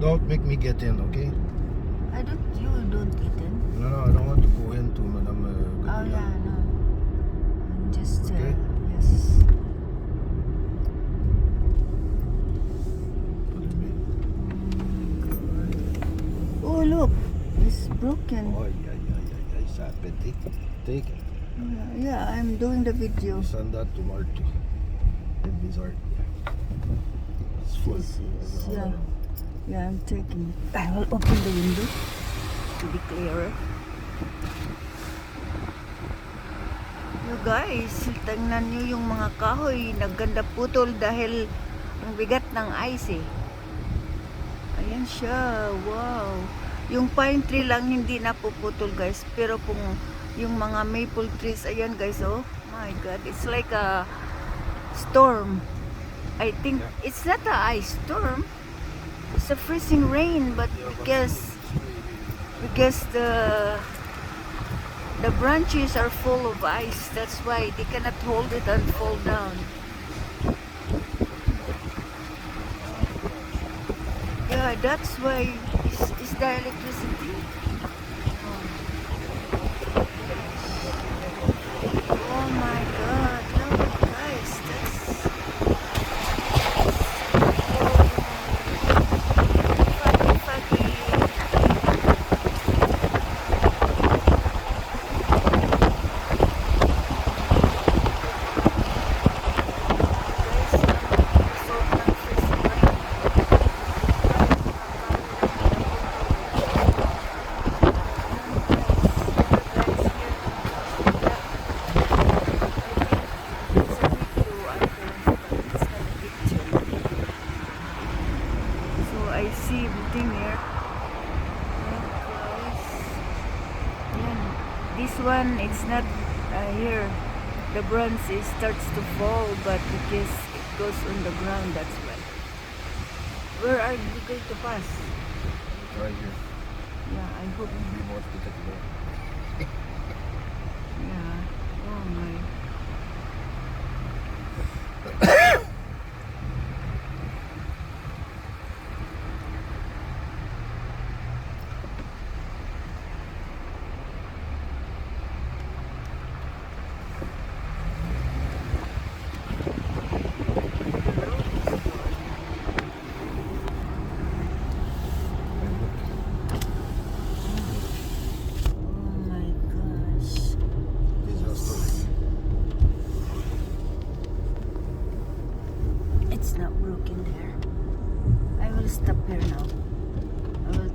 Don't make me get in, okay? You don't get in. No, I don't want to go into Madam Oh yeah, no. I'm just Okay. yes. Oh look, it's broken. Oh, yeah. It's happened. Take it. Yeah, I'm doing the video. Send that to Marty. And these are. It's full. Yeah, I'm taking it. I will open the window to be clearer. You guys, tingnan nyo yung mga kahoy. Nagganda putol dahil ang bigat ng ice eh. Ayan siya. Wow. Yung pine tree lang hindi napuputol guys. Pero kung yung mga maple trees, ayan guys, oh my god. It's like a storm. I think it's not a ice storm. It's a freezing rain, but because the branches are full of ice, that's why they cannot hold it and fall down. Yeah, that's why is the electricity. Oh my god, look guys, that's foggy. I see everything here. Yan. This one, it's not here. The branch starts to fall, but because it goes on the ground, that's why. Where are you going to pass? Right here. Yeah, I hope. Be more spectacular. Yeah. Oh my. It's not broken there. I will stop here now.